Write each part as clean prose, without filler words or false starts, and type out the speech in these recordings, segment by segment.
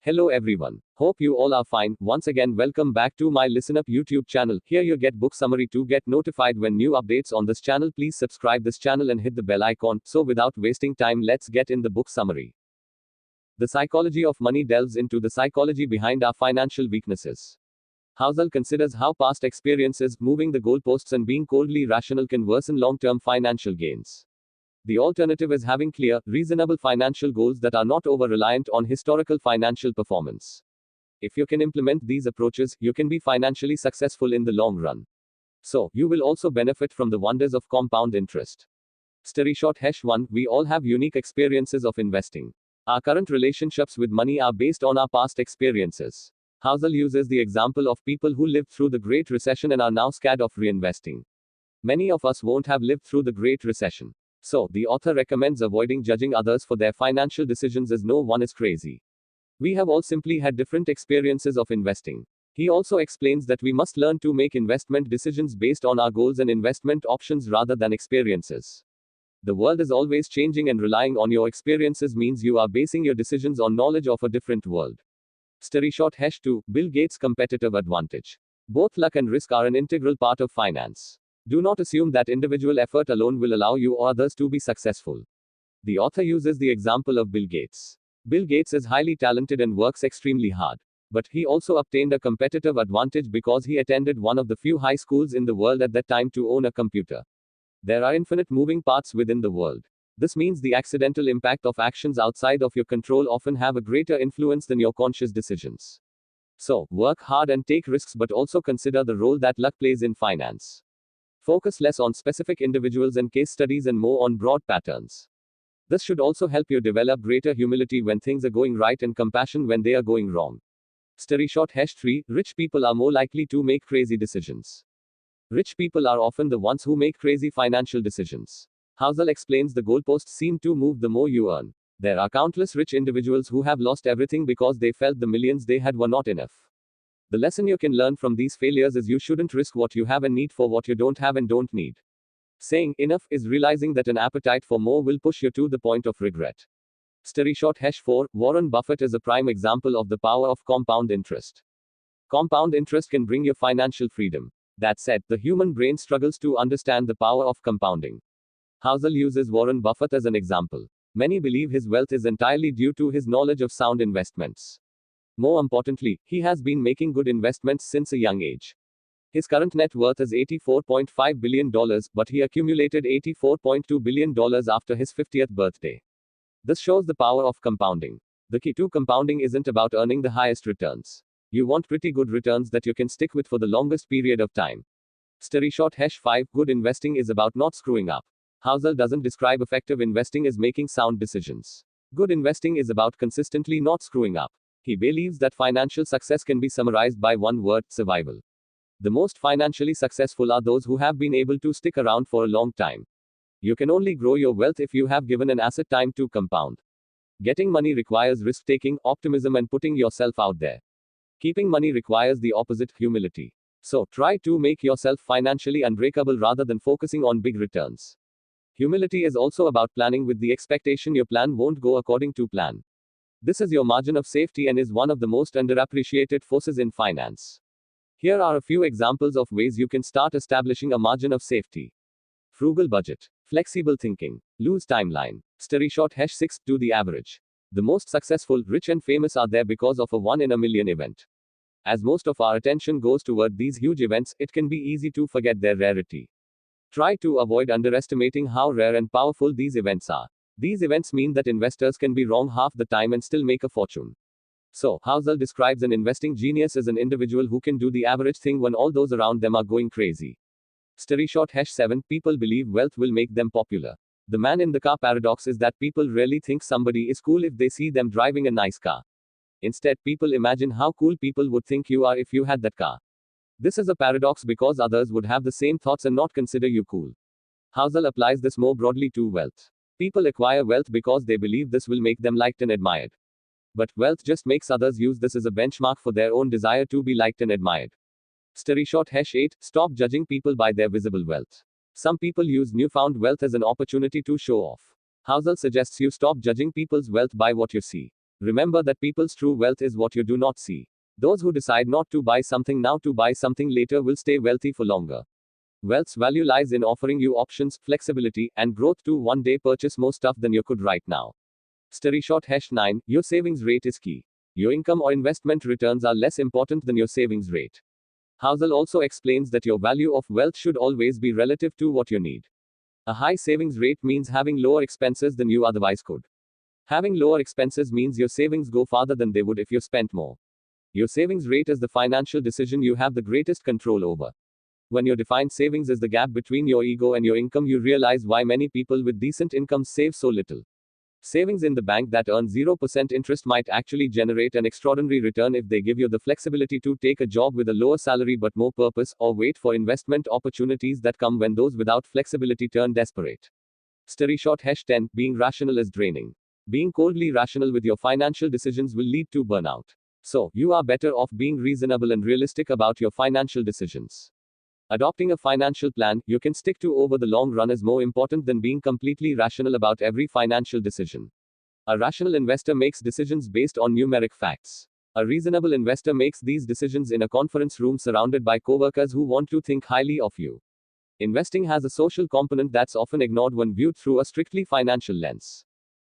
Hello everyone. Hope you all are fine. Once again, welcome back to my Listen Up YouTube channel. Here you get book summary to get notified when new updates on this channel. Please subscribe this channel and hit the bell icon. So without wasting time, let's get in the book summary. The Psychology of Money delves into the psychology behind our financial weaknesses. Housel considers how past experiences, moving the goalposts and being coldly rational can worsen long-term financial gains. The alternative is having clear, reasonable financial goals that are not over-reliant on historical financial performance. If you can implement these approaches, you can be financially successful in the long run. So, you will also benefit from the wonders of compound interest. Story short Hesh 1. We all have unique experiences of investing. Our current relationships with money are based on our past experiences. Housel uses the example of people who lived through the Great Recession and are now scared of reinvesting. Many of us won't have lived through the Great Recession. So, the author recommends avoiding judging others for their financial decisions as no one is crazy. We have all simply had different experiences of investing. He also explains that we must learn to make investment decisions based on our goals and investment options rather than experiences. The world is always changing, and relying on your experiences means you are basing your decisions on knowledge of a different world. Story short Hesh 2. Bill Gates' competitive advantage. Both luck and risk are an integral part of finance. Do not assume that individual effort alone will allow you or others to be successful. The author uses the example of Bill Gates. Bill Gates is highly talented and works extremely hard. But he also obtained a competitive advantage because he attended one of the few high schools in the world at that time to own a computer. There are infinite moving parts within the world. This means the accidental impact of actions outside of your control often have a greater influence than your conscious decisions. So, work hard and take risks, but also consider the role that luck plays in finance. Focus less on specific individuals and case studies and more on broad patterns. This should also help you develop greater humility when things are going right and compassion when they are going wrong. Story short Hesh 3. Rich people are more likely to make crazy decisions. Rich people are often the ones who make crazy financial decisions. Housel explains the goalposts seem to move the more you earn. There are countless rich individuals who have lost everything because they felt the millions they had were not enough. The lesson you can learn from these failures is you shouldn't risk what you have and need for what you don't have and don't need. Saying enough is realizing that an appetite for more will push you to the point of regret. Story short Hesh 4. Warren Buffett is a prime example of the power of compound interest. Compound interest can bring you financial freedom. That said, the human brain struggles to understand the power of compounding. Housel uses Warren Buffett as an example. Many believe his wealth is entirely due to his knowledge of sound investments. More importantly, he has been making good investments since a young age. His current net worth is $84.5 billion, but he accumulated $84.2 billion after his 50th birthday. This shows the power of compounding. The key to compounding isn't about earning the highest returns. You want pretty good returns that you can stick with for the longest period of time. Story short Hesh 5. Good investing is about not screwing up. Housel doesn't describe effective investing as making sound decisions. Good investing is about consistently not screwing up. He believes that financial success can be summarized by one word: survival. The most financially successful are those who have been able to stick around for a long time. You can only grow your wealth if you have given an asset time to compound. Getting money requires risk taking, optimism, and putting yourself out there. Keeping money requires the opposite: humility. So, try to make yourself financially unbreakable rather than focusing on big returns. Humility is also about planning with the expectation your plan won't go according to plan. This is your margin of safety and is one of the most underappreciated forces in finance. Here are a few examples of ways you can start establishing a margin of safety. Frugal budget. Flexible thinking. Loose timeline. Story short Hesh 6. Do the average. The most successful, rich and famous are there because of a one-in-a-million event. As most of our attention goes toward these huge events, it can be easy to forget their rarity. Try to avoid underestimating how rare and powerful these events are. These events mean that investors can be wrong half the time and still make a fortune. So, Housel describes an investing genius as an individual who can do the average thing when all those around them are going crazy. Story short Hesh 7. People believe wealth will make them popular. The man in the car paradox is that people rarely think somebody is cool if they see them driving a nice car. Instead, people imagine how cool people would think you are if you had that car. This is a paradox because others would have the same thoughts and not consider you cool. Housel applies this more broadly to wealth. People acquire wealth because they believe this will make them liked and admired. But wealth just makes others use this as a benchmark for their own desire to be liked and admired. Story short Hesh 8. Stop judging people by their visible wealth. Some people use newfound wealth as an opportunity to show off. Housel suggests you stop judging people's wealth by what you see. Remember that people's true wealth is what you do not see. Those who decide not to buy something now to buy something later will stay wealthy for longer. Wealth's value lies in offering you options, flexibility, and growth to one day purchase more stuff than you could right now. Study short #9. Your savings rate is key. Your income or investment returns are less important than your savings rate. Housel also explains that your value of wealth should always be relative to what you need. A high savings rate means having lower expenses than you otherwise could. Having lower expenses means your savings go farther than they would if you spent more. Your savings rate is the financial decision you have the greatest control over. When you define savings as the gap between your ego and your income, you realize why many people with decent incomes save so little. Savings in the bank that earn 0% interest might actually generate an extraordinary return if they give you the flexibility to take a job with a lower salary but more purpose, or wait for investment opportunities that come when those without flexibility turn desperate. Study short #10. Being rational is draining. Being coldly rational with your financial decisions will lead to burnout. So, you are better off being reasonable and realistic about your financial decisions. Adopting a financial plan you can stick to over the long run is more important than being completely rational about every financial decision. A rational investor makes decisions based on numeric facts. A reasonable investor makes these decisions in a conference room surrounded by coworkers who want to think highly of you. Investing has a social component that's often ignored when viewed through a strictly financial lens.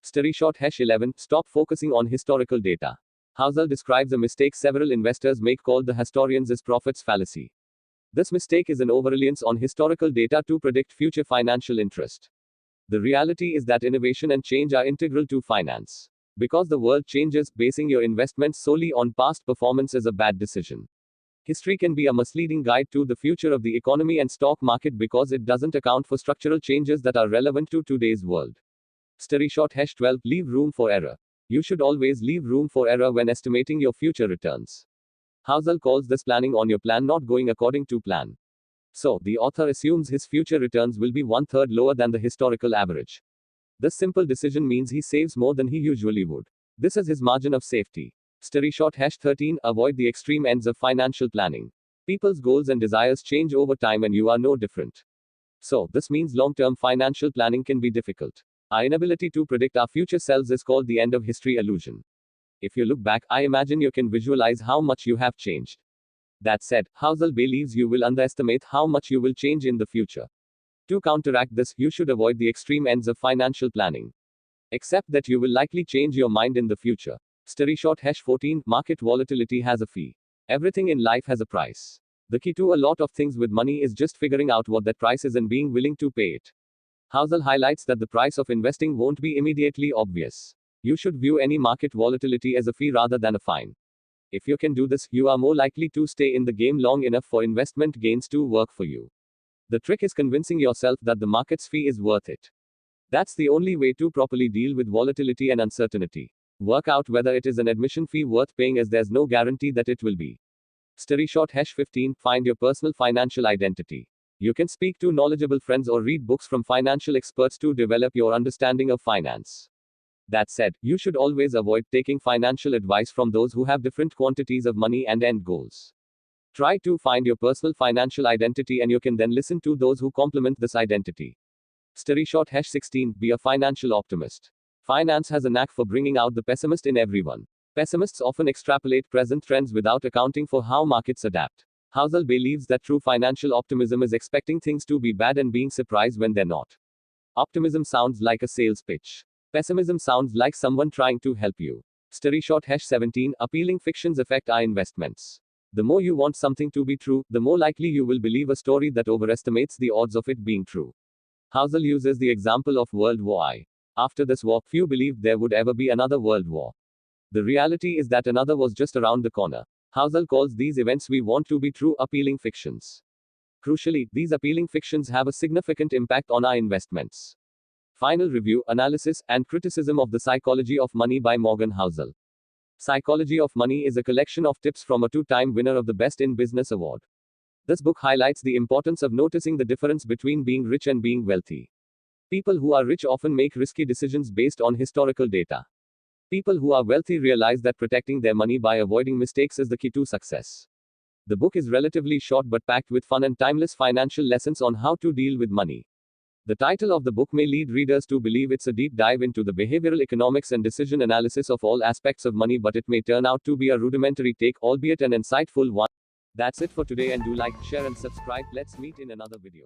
Study short #11. Stop focusing on historical data. Housel describes a mistake several investors make called the historians' profits fallacy. This mistake is an overreliance on historical data to predict future financial interest. The reality is that innovation and change are integral to finance. Because the world changes, basing your investments solely on past performance is a bad decision. History can be a misleading guide to the future of the economy and stock market because it doesn't account for structural changes that are relevant to today's world. Study short #12. Leave room for error. You should always leave room for error when estimating your future returns. Housel calls this planning on your plan not going according to plan. So, the author assumes his future returns will be 1/3 lower than the historical average. This simple decision means he saves more than he usually would. This is his margin of safety. Study short #13. Avoid the extreme ends of financial planning. People's goals and desires change over time and you are no different. So, this means long-term financial planning can be difficult. Our inability to predict our future selves is called the end of history illusion. If you look back, I imagine you can visualize how much you have changed. That said, Housel believes you will underestimate how much you will change in the future. To counteract this, you should avoid the extreme ends of financial planning. Accept that you will likely change your mind in the future. Study short #14. Market volatility has a fee. Everything in life has a price. The key to a lot of things with money is just figuring out what that price is and being willing to pay it. Housel highlights that the price of investing won't be immediately obvious. You should view any market volatility as a fee rather than a fine. If you can do this, you are more likely to stay in the game long enough for investment gains to work for you. The trick is convincing yourself that the market's fee is worth it. That's the only way to properly deal with volatility and uncertainty. Work out whether it is an admission fee worth paying, as there's no guarantee that it will be. Study short #15. Find your personal financial identity. You can speak to knowledgeable friends or read books from financial experts to develop your understanding of finance. That said, you should always avoid taking financial advice from those who have different quantities of money and end goals. Try to find your personal financial identity and you can then listen to those who complement this identity. Study short #16. Be a financial optimist. Finance has a knack for bringing out the pessimist in everyone. Pessimists often extrapolate present trends without accounting for how markets adapt. Housel believes that true financial optimism is expecting things to be bad and being surprised when they're not. Optimism sounds like a sales pitch. Pessimism sounds like someone trying to help you. Study short #17. Appealing fictions affect our investments. The more you want something to be true, the more likely you will believe a story that overestimates the odds of it being true. Housel uses the example of World War I. After this war, few believed there would ever be another world war. The reality is that another was just around the corner. Housel calls these events we want to be true appealing fictions. Crucially, these appealing fictions have a significant impact on our investments. Final review, analysis, and criticism of The Psychology of Money by Morgan Housel. Psychology of Money is a collection of tips from a two-time winner of the Best in Business award. This book highlights the importance of noticing the difference between being rich and being wealthy. People who are rich often make risky decisions based on historical data. People who are wealthy realize that protecting their money by avoiding mistakes is the key to success. The book is relatively short but packed with fun and timeless financial lessons on how to deal with money. The title of the book may lead readers to believe it's a deep dive into the behavioral economics and decision analysis of all aspects of money, but it may turn out to be a rudimentary take, albeit an insightful one. That's it for today, and do like, share, and subscribe. Let's meet in another video.